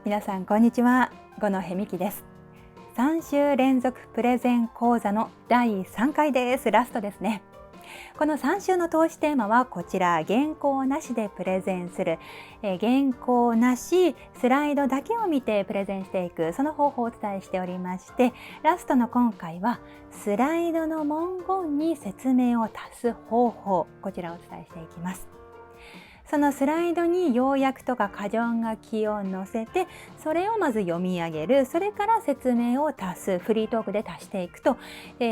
皆さんこんにちは。五野へみきです。3週連続プレゼン講座の第3回です。ラストですね。この3週の投資テーマはこちら、原稿なしでプレゼンする、原稿なしスライドだけを見てプレゼンしていく、その方法をお伝えしておりまして、ラストの今回はスライドの文言に説明を足す方法、こちらをお伝えしていきます。そのスライドに要約とか箇条書きを載せて、それをまず読み上げる、それから説明を足す、フリートークで足していくと、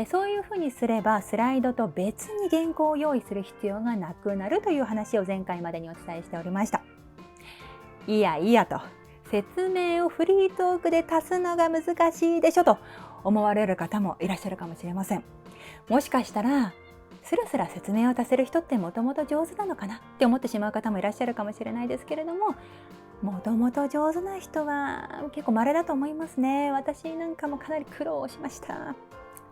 そういうふうにすればスライドと別に原稿を用意する必要がなくなるという話を前回までにお伝えしておりました。いやいやと、説明をフリートークで足すのが難しいでしょと思われる方もいらっしゃるかもしれません。もしかしたらスラスラ説明を足せる人ってもともと上手なのかなって思ってしまう方もいらっしゃるかもしれないですけれども、もともと上手な人は結構稀だと思いますね。私なんかもかなり苦労しました。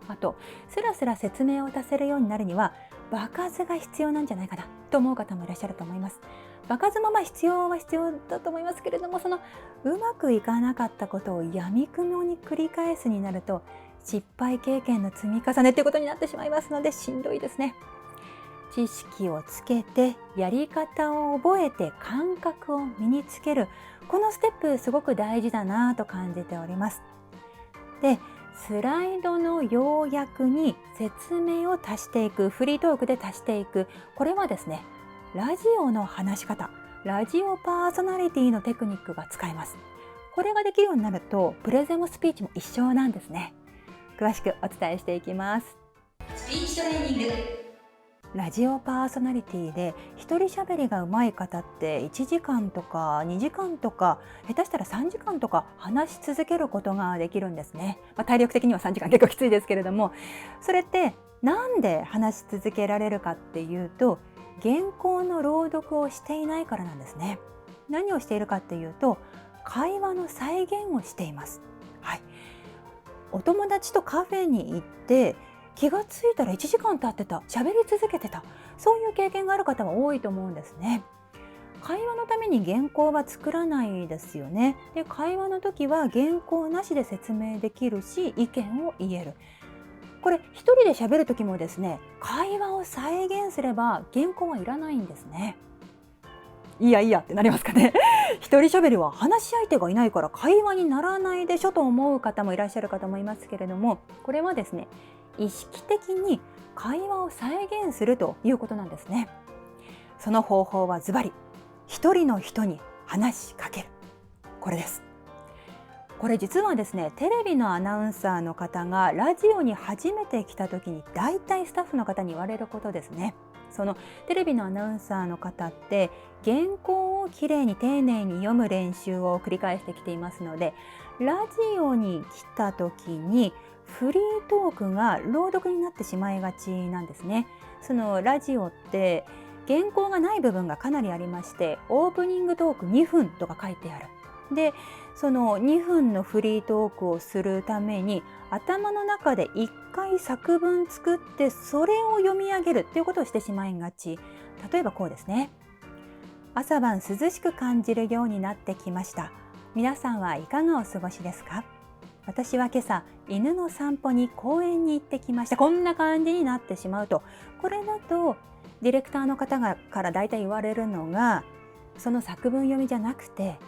あと、スラスラ説明を足せるようになるには場数が必要なんじゃないかなと思う方もいらっしゃると思います。場数も必要は必要だと思いますけれども、そのうまくいかなかったことをやみくもに繰り返すになると、失敗経験の積み重ねということになってしまいますので、しんどいですね。知識をつけて、やり方を覚えて、感覚を身につける、このステップすごく大事だなと感じております。で、スライドの要約に説明を足していく、フリートークで足していく、これはですね、ラジオの話し方、ラジオパーソナリティのテクニックが使えます。これができるようになると、プレゼンもスピーチも一緒なんですね。詳しくお伝えしていきます。スピーチトレーニング。ラジオパーソナリティで一人喋りが上手い方って1時間とか2時間とか下手したら3時間とか話し続けることができるんですね。体力的には3時間結構きついですけれども、それってなんで話し続けられるかっていうと、原稿の朗読をしていないからなんですね。何をしているかっていうと、会話の再現をしています。はい。お友達とカフェに行って気がついたら1時間経ってた、喋り続けてた、そういう経験がある方は多いと思うんですね。会話のために原稿は作らないですよね。で、会話の時は原稿なしで説明できるし、意見を言える。これ一人で喋る時もですね、会話を再現すれば原稿はいらないんですね。いやいやってなりますかね。一人喋りは話し相手がいないから会話にならないでしょと思う方もいらっしゃるかと思いますけれども、これはですね、意識的に会話を再現するということなんですね。その方法はズバリ、一人の人に話しかける。これです。これ実はですね、テレビのアナウンサーの方がラジオに初めて来た時に大体スタッフの方に言われることですね。そのテレビのアナウンサーの方って原稿をきれいに丁寧に読む練習を繰り返してきていますので、ラジオに来た時にフリートークが朗読になってしまいがちなんですね。そのラジオって原稿がない部分がかなりありまして、オープニングトーク2分とか書いてある。で、その2分のフリートークをするために頭の中で1回作文作ってそれを読み上げるっていうことをしてしまいがち。例えばこうですね。朝晩涼しく感じるようになってきました。皆さんはいかがお過ごしですか？私は今朝犬の散歩に公園に行ってきました。こんな感じになってしまうと、これだとディレクターの方から大体言われるのが、その作文読みじゃなくて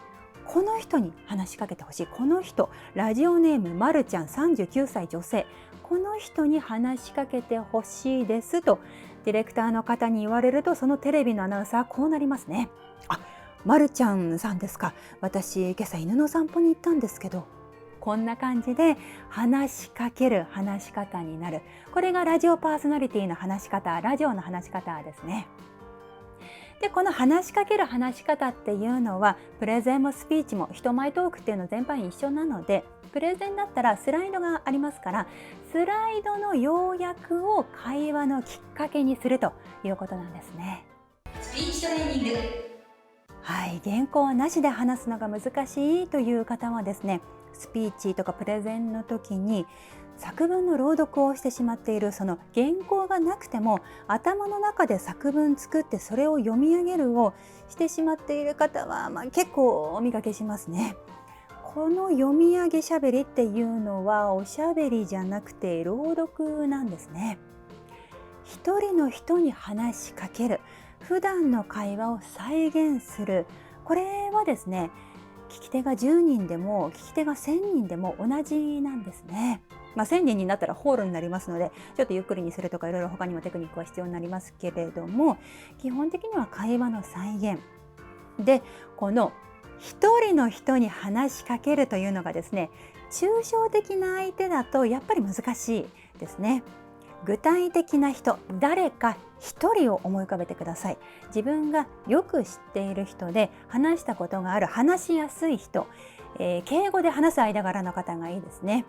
この人に話しかけてほしい。この人、ラジオネームまるちゃん39歳女性、この人に話しかけてほしいですとディレクターの方に言われると、そのテレビのアナウンサーはこうなりますね。あ、まるちゃんさんですか。私今朝犬の散歩に行ったんですけど、こんな感じで話しかける話し方になる。これがラジオパーソナリティの話し方、ラジオの話し方ですね。で、この話しかける話し方っていうのはプレゼンもスピーチも人前トークっていうの全般一緒なので、プレゼンだったらスライドがありますから、スライドの要約を会話のきっかけにするということなんですね。スピーチトレーニング。はい、原稿なしで話すのが難しいという方はですね、スピーチとかプレゼンの時に作文の朗読をしてしまっている、その原稿がなくても頭の中で作文作ってそれを読み上げるをしてしまっている方は、結構お見かけしますね。この読み上げしゃべりっていうのはおしゃべりじゃなくて朗読なんですね。一人の人に話しかける、普段の会話を再現する、これはですね、聞き手が10人でも聞き手が1000人でも同じなんですね。1000人になったらホールになりますので、ちょっとゆっくりにするとかいろいろ他にもテクニックは必要になりますけれども、基本的には会話の再現で、この一人の人に話しかけるというのがですね、抽象的な相手だとやっぱり難しいですね。具体的な人、誰か一人を思い浮かべてください。自分がよく知っている人で話したことがある、話しやすい人、敬語で話す間柄の方がいいですね。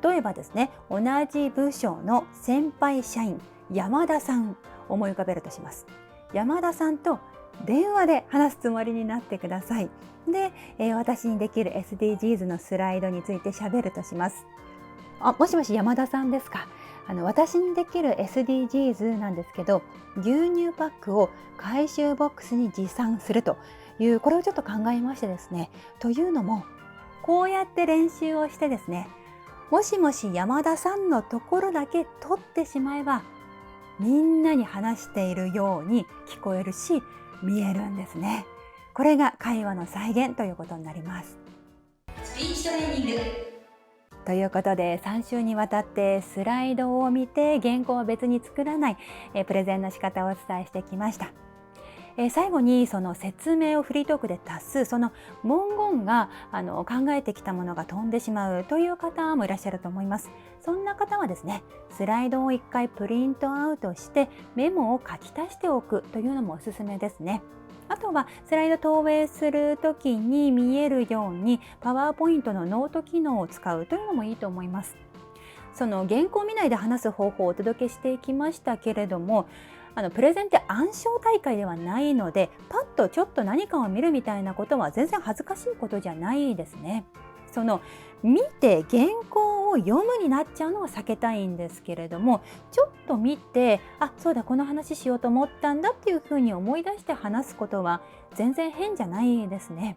例えばですね、同じ部署の先輩社員山田さん思い浮かべるとします。山田さんと電話で話すつもりになってください。で、私にできる SDGs のスライドについて喋るとします。もしもし山田さんですか。私にできる SDGs なんですけど、牛乳パックを回収ボックスに持参するという、これをちょっと考えましてですね。というのも、こうやって練習をしてですね、もしもし山田さんのところだけ取ってしまえば、みんなに話しているように聞こえるし、見えるんですね。これが会話の再現ということになります。スピーチトレーニングということで、3週にわたってスライドを見て原稿を別に作らないプレゼンの仕方をお伝えしてきました。最後にその説明をフリートークで足す、その文言が考えてきたものが飛んでしまうという方もいらっしゃると思います。そんな方はですね、スライドを1回プリントアウトしてメモを書き足しておくというのもおすすめですね。あとはスライド投影するときに見えるようにパワーポイントのノート機能を使うというのもいいと思います。その原稿を見ないで話す方法をお届けしていきましたけれども、プレゼンって暗唱大会ではないので、パッとちょっと何かを見るみたいなことは全然恥ずかしいことじゃないですね。その見て原稿を読むになっちゃうのは避けたいんですけれども、ちょっと見て、そうだ、この話しようと思ったんだっていうふうに思い出して話すことは全然変じゃないですね。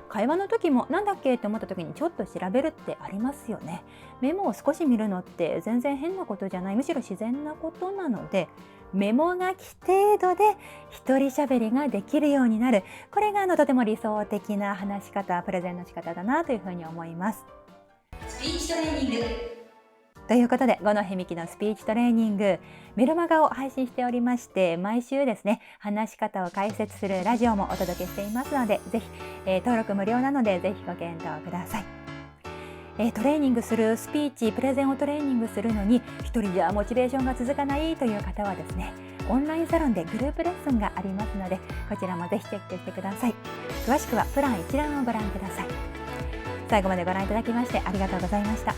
会話の時もなんだっけって思った時にちょっと調べるってありますよね。メモを少し見るのって全然変なことじゃない、むしろ自然なことなので、メモ書き程度で一人喋りができるようになる、これがとても理想的な話し方、プレゼンの仕方だなというふうに思います。スピーチトレーニングということで、五戸美希のスピーチトレーニング、メルマガを配信しておりまして、毎週ですね、話し方を解説するラジオもお届けしていますので、ぜひ、登録無料なのでぜひご検討ください。トレーニングするスピーチ、プレゼンをトレーニングするのに一人じゃモチベーションが続かないという方はですね、オンラインサロンでグループレッスンがありますので、こちらもぜひチェックしてください。詳しくはプラン一覧をご覧ください。最後までご覧いただきましてありがとうございました。